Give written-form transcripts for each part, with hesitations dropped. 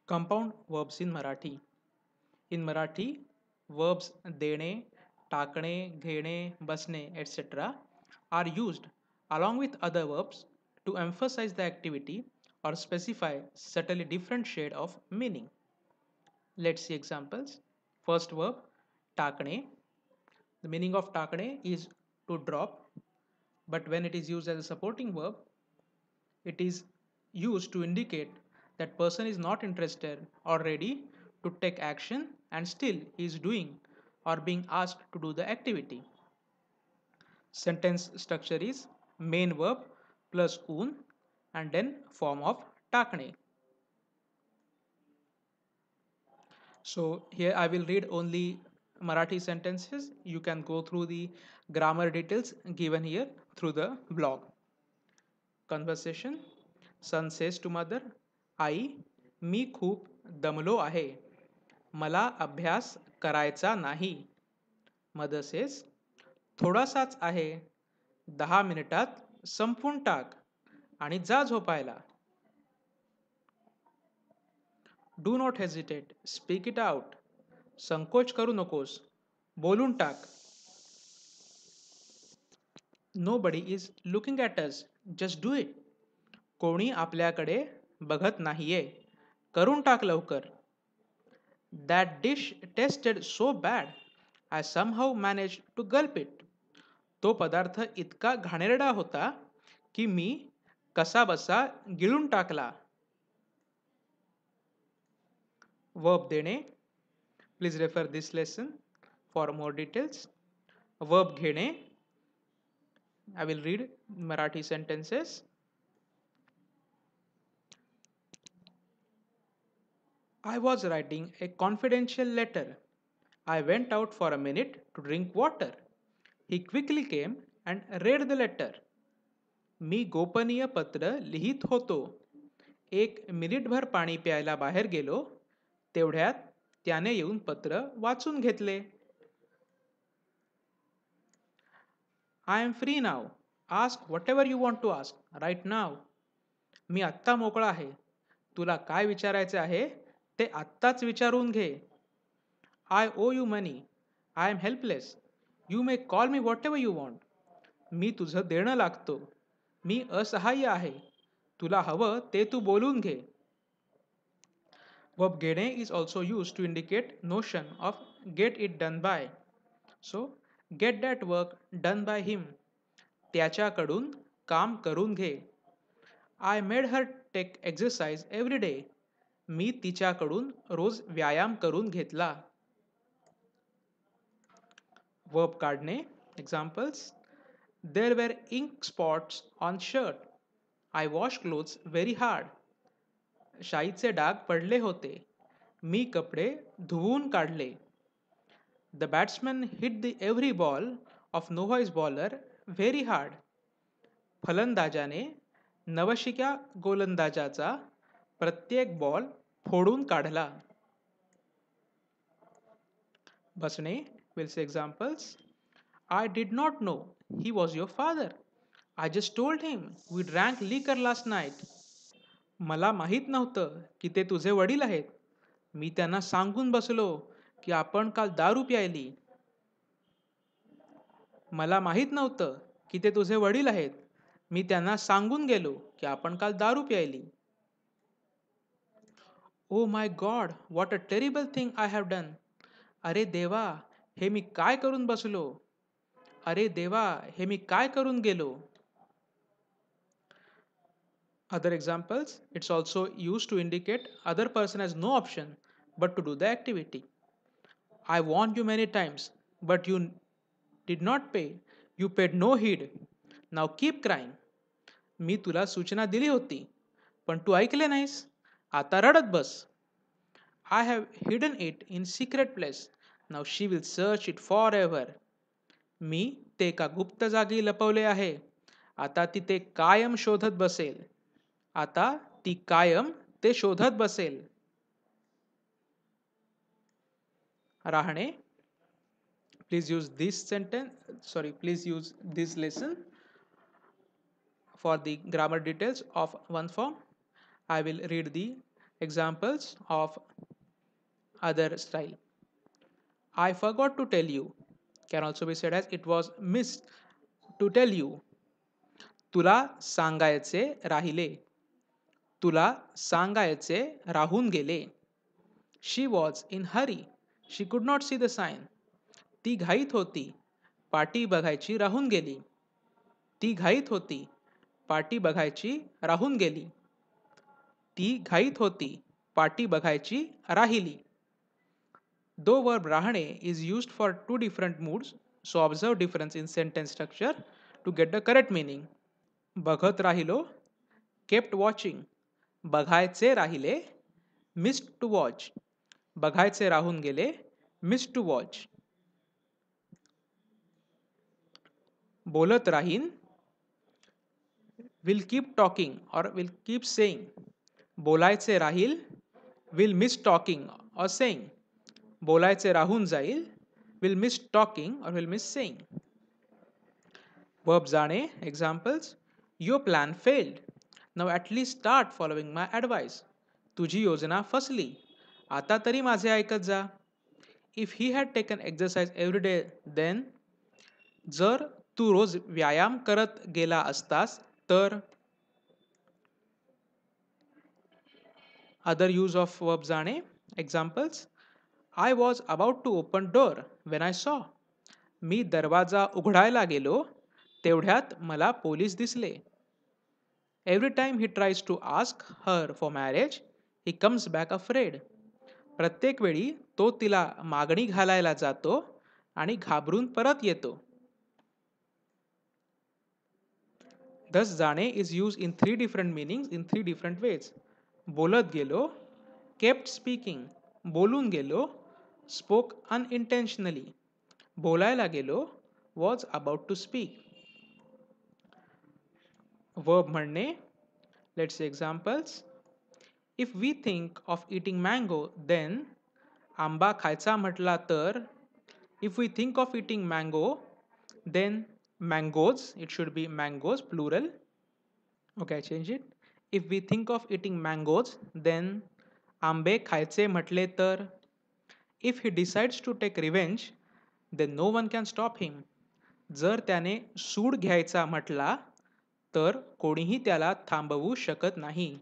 Compound verbs in Marathi. In Marathi, verbs देणे, टाकणे, घेणे, बसणे, etc. are used along with other verbs to emphasize the activity or specify subtly different shade of meaning. Let's see examples. First verb, टाकणे. The meaning of टाकणे is to drop, but when it is used as a supporting verb, it is used to indicate that person is not interested or ready to take action and still is doing or being asked to do the activity. Sentence structure is main verb plus un and then form of टाकणे. So here I will read only Marathi sentences. You can go through the grammar details given here through the blog. Conversation. Son says to mother, आई मी खूप दमलो आहे. मला अभ्यास करायचा नाही. Mother says, थोडासाच आहे. 10 मिनिटात संपून टाक आणि जा झोपायला. Do not hesitate, speak it out. संकोच करू नकोस, बोलून टाक. Nobody is looking at us, just do it. कोणी आपल्याकडे बघत नाहीये, करून टाक लवकर. That dish tasted so bad, I somehow manage to gulp it. तो पदार्थ इतका घाणेरडा होता की मी कसा बसा गिळून टाकला. वर्ब देणे. Please refer this lesson for more details. Verb घेणे. I will read Marathi sentences. I was writing a confidential letter. I went out for a minute to drink water. He quickly came and read the letter. मी गोपनीय पत्र लिहित होतो. एक मिनिटभर पाणी प्यायला बाहेर गेलो. तेवढ्यात त्याने येऊन पत्र वाचून घेतले. I am free now. Ask whatever you want to ask right now. मी आत्ता मोकळा आहे. तुला काय विचारायचे आहे ते आत्ताच विचारून घे. I owe you money. I am helpless. You may call me whatever you want. मी तुझं देणं लागतो. मी असहाय्य आहे. तुला हवं ते तू बोलून घे. Verb घेणे is also used to indicate notion of get it done by. So, get that work done by him. त्याच्याकडून काम करून घे. I made her take exercise every day. मी तिच्याकडून रोज व्यायाम करून घेतला. Verb काढणे. Examples. There were ink spots on shirt. I washed clothes very hard. शाईचे डाग पडले होते. मी कपडे धुवून काढले. The batsman hit the every ball of Nova's bowler very hard. फलंदाजाने नवशिक्या गोलंदाजाचा प्रत्येक बॉल फोडून काढला. बसणे. We'll say examples. I did not know he was your father. I just told him we drank liquor last night. मला माहीत नव्हतं की ते तुझे वडील आहेत. मी त्यांना सांगून बसलो की आपण काल दारू प्यायली. मला माहीत नव्हतं की ते तुझे वडील आहेत. मी त्यांना सांगून गेलो की आपण काल दारू प्यायली. Oh my God, what a terrible thing I have done. अरे देवा, हे मी काय करून बसलो. अरे देवा, हे मी काय करून गेलो. Other examples, it's also used to indicate other person has no option but to do the activity. I warned you many times, but you did not pay. You paid no heed. Now keep crying. मी तुला सूचना दिली होती, पण तू ऐकले नाहीस. आता रडत बस. I have hidden it in secret place. Now she will search it forever. मी ते एका गुप्त जागी लपवले आहे. आता ती ते कायम शोधत बसेल. आता ती कायम ते शोधत बसेल. राहणे. Please use this please use this lesson for the grammar details of one form. I will read the Examples of other style. I forgot to tell you can also be said as it was missed to tell you. तुला सांगायचे राहिले. तुला सांगायचे राहून गेले. She was in hurry. She could not see the sign. ती घाईत होती. पाटी बघायची राहून गेली. ती घाईत होती. पाटी बघायची राहून गेली. ती घाईत होती. पाटी बघायची राहिली. Though verb राहणे is used for two different moods, so observe difference in sentence structure to get the correct meaning. बघत राहिलो, kept watching. बघायचे राहिले, missed to watch. बघायचे राहून गेले, missed to watch. बोलत राहीन, will keep talking or will keep saying. बोलायचे राहील, will miss talking or saying. बोलायचे राहून जाईल, will miss talking or will miss saying. Verb जाणे, examples. Your plan failed. Now at least start following my advice. तुझी योजना फसली. आता तरी माझे ऐकत जा. If he had taken exercise every day, then जर तू रोज व्यायाम करत गेला असतास तर other use of verb जाणे examples I was about to open door when I saw मी दरवाजा उघडायला गेलो तेवढ्यात मला पोलीस दिसले every time he tries to ask her for marriage he comes back afraid प्रत्येक वेळी तो तिला मागणी घालायला जातो आणि घाबरून परत येतो Thus, जाणे is used in three different meanings in three different ways. बोलत गेलो, kept speaking. बोलून गेलो, spoke unintentionally. बोलायला गेलो, was about to speak. Verb म्हणणे, let's see examples. If we think of eating mango, then आंबा खायचा म्हटला तर if we think of eating mango, then mangoes, it should be mangoes, plural. Okay, I change it. If we think of eating mangoes, then आंबे खायचे म्हटले तर if he decides to take revenge, then no one can stop him. जर त्याने सूड घ्यायचा म्हटला तर कोणीही त्याला थांबवू शकत नाही.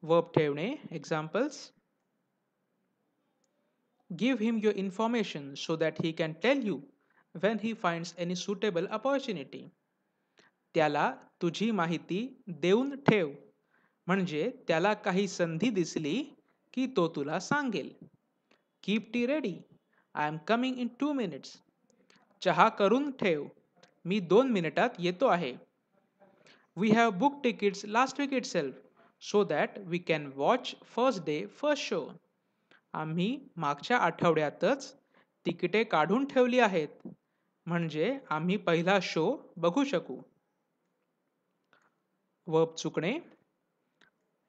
Verb ठेवणे examples. Give him your information so that he can tell you when he finds any suitable opportunity. त्याला तुझी माहिती देऊन ठेव म्हणजे त्याला काही संधी दिसली की तो तुला सांगेल keep T ready I am coming in 2 minutes चहा करून ठेव मी 2 मिनिटात येतो आहे we have book tickets last week itself so that we can watch first day first show आम्ही मागच्या आठवड्यातच तिकिटे काढून ठेवली आहेत म्हणजे आम्ही पहिला शो बघू शकू Verb चुकणे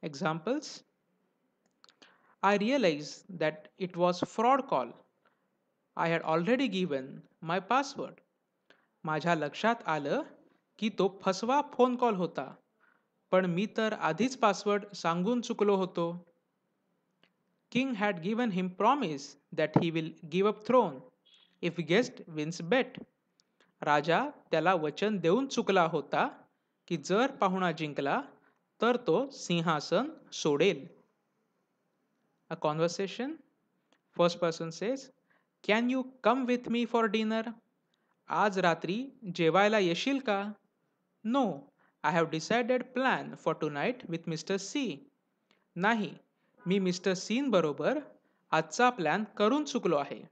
examples I realized that it was fraud call I had already given my password माझ्या लक्षात आलं की तो फसवा फोन कॉल होता पण मी तर आधीच पासवर्ड सांगून चुकलो होतो King had given him promise that he will give up throne if guest wins bet राजा त्याला वचन देऊन चुकला होता की जर पाहुणा जिंकला तर तो सिंहासन सोडेल A conversation first person says Can you come with me for dinner आज रात्री जेवायला येशील का No I have decided plan for tonight with Mr. C नाही मी मिस्टर सीन बरोबर आजचा प्लॅन करून चुकलो आहे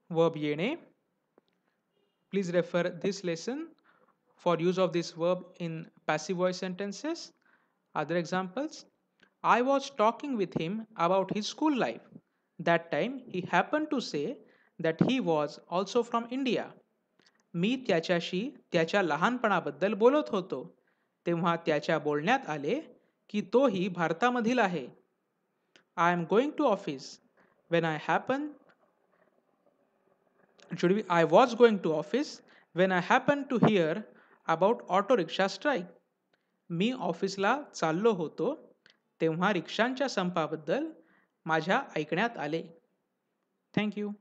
Verb येणे Please refer this lesson for use of this verb in passive voice sentences. Other examples. I was talking with him about his school life. That time he happened to say that he was also from India. मी त्याच्याशी त्याच्या लहानपणाबद्दल बोलत होतो. तेव्हा त्याच्या बोलण्यात आले की तोही भारतामधील आहे. I am going to office when I happen I was going to office when I happened to hear about auto rickshaw strike. मी ऑफिसला चाललो होतो तेव्हा रिक्षांच्या संपाबद्दल माझ्या ऐकण्यात आले. Thank you.